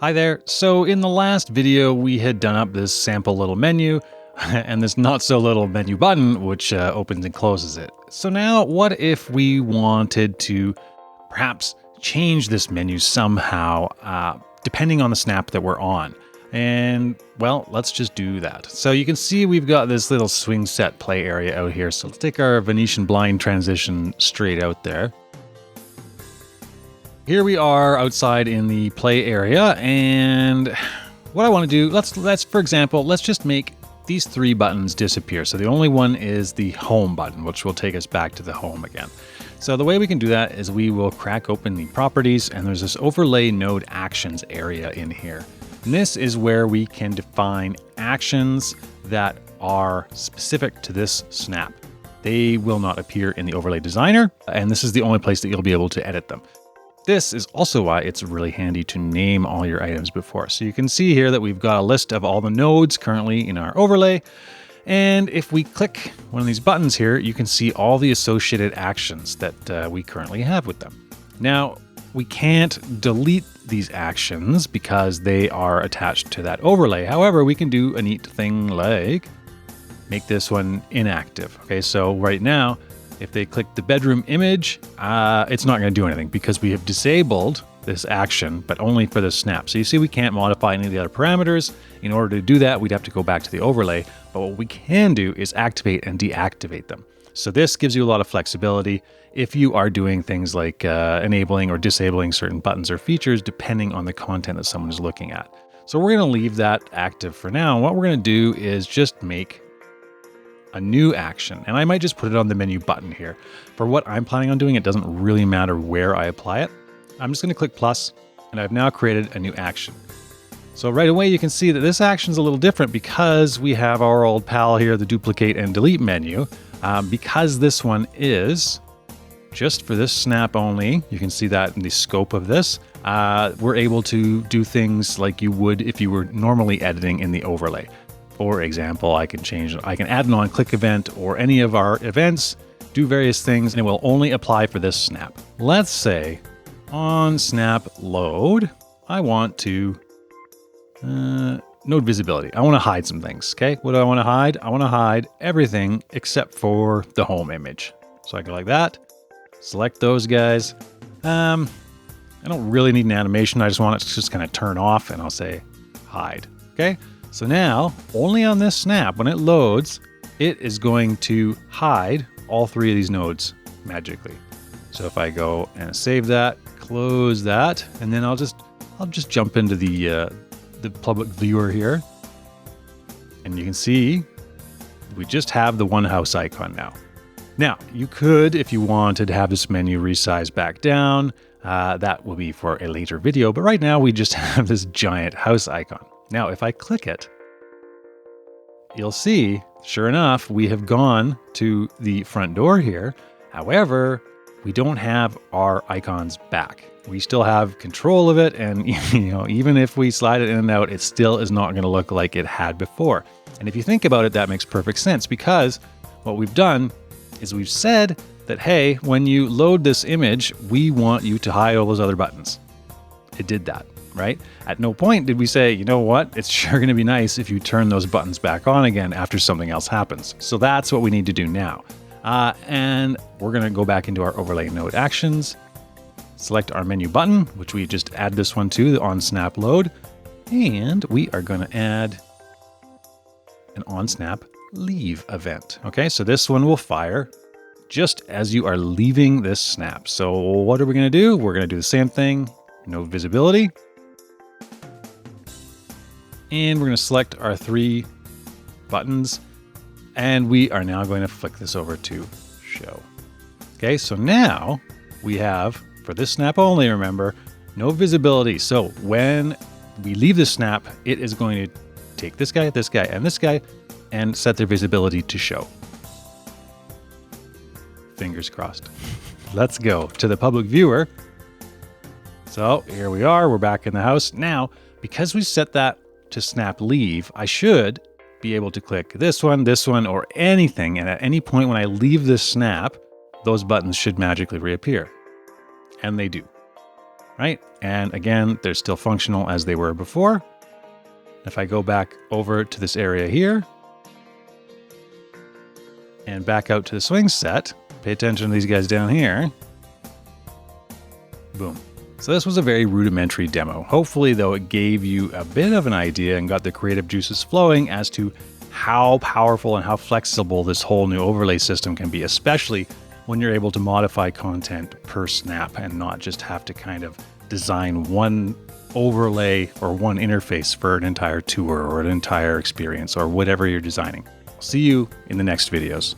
Hi there. So in the last video, we had done up this sample little menu and this not so little menu button, which opens and closes it. So now what if we wanted to perhaps change this menu somehow, depending on the snap that we're on? And well, let's just do that. So you can see we've got this little swing set play area out here. So let's take our Venetian blind transition straight out there. Here we are outside in the play area, and what I want to do, let's for example, let's just make these three buttons disappear. So the only one is the home button, which will take us back to the home again. So the way we can do that is we will crack open the properties, and there's this overlay node actions area in here. And this is where we can define actions that are specific to this snap. They will not appear in the overlay designer, and this is the only place that you'll be able to edit them. This is also why it's really handy to name all your items before. So you can see here that we've got a list of all the nodes currently in our overlay. And if we click one of these buttons here, you can see all the associated actions that we currently have with them. Now, we can't delete these actions because they are attached to that overlay. However, we can do a neat thing like make this one inactive. Okay, so right now, if they click the bedroom image, it's not going to do anything because we have disabled this action, but only for the snap. So you see we can't modify any of the other parameters. In order to do that, we'd have to go back to the overlay. But what we can do is activate and deactivate them. So this gives you a lot of flexibility if you are doing things like enabling or disabling certain buttons or features depending on the content that someone is looking at. So we're going to leave that active for now. And what we're going to do is just make a new action, and I might just put it on the menu button here. For what I'm planning on doing, it doesn't really matter where I apply it. I'm just going to click plus, and I've now created a new action. So right away you can see that this action is a little different because we have our old pal here, the duplicate and delete menu. Because this one is just for this snap only, you can see that in the scope of this, we're able to do things like you would if you were normally editing in the overlay. For example, I can add an on-click event or any of our events, do various things, and it will only apply for this snap. Let's say on snap load, I want to, node visibility. I want to hide some things, okay? What do I want to hide? I want to hide everything except for the home image. So I go like that, select those guys. I don't really need an animation. I just want it to just kind of turn off, and I'll say hide, okay? So now, only on this snap, when it loads, it is going to hide all three of these nodes magically. So if I go and save that, close that, and then I'll just jump into the public viewer here, and you can see we just have the one house icon now. Now, you could, if you wanted, have this menu resized back down. That will be for a later video, but right now we just have this giant house icon. Now, if I click it, you'll see, sure enough, we have gone to the front door here. However, we don't have our icons back. We still have control of it, and even if we slide it in and out, it still is not going to look like it had before. And if you think about it, that makes perfect sense because what we've done is we've said that, hey, when you load this image, we want you to hide all those other buttons. It did that. Right? At no point did we say, you know what, it's sure going to be nice if you turn those buttons back on again after something else happens. So that's what we need to do now. And we're going to go back into our overlay node actions, select our menu button, which we just add this one to the on snap load. And we are going to add an on snap leave event. Okay, so this one will fire just as you are leaving this snap. So what are we going to do? We're going to do the same thing, node visibility. And we're going to select our three buttons, and we are now going to flick this over to show. Okay, so now we have, for this snap only, remember, no visibility. So when we leave this snap, it is going to take this guy, and this guy, and set their visibility to show. Fingers crossed. Let's go to the public viewer. So here we are, we're back in the house. Now, because we set that to snap leave, I should be able to click this one, or anything. And at any point when I leave this snap, those buttons should magically reappear. And they do. right? And again, they're still functional as they were before. If I go back over to this area here and back out to the swing set, pay attention to these guys down here. Boom. So this was a very rudimentary demo. Hopefully, though, it gave you a bit of an idea and got the creative juices flowing as to how powerful and how flexible this whole new overlay system can be, especially when you're able to modify content per snap and not just have to kind of design one overlay or one interface for an entire tour or an entire experience or whatever you're designing. See you in the next videos.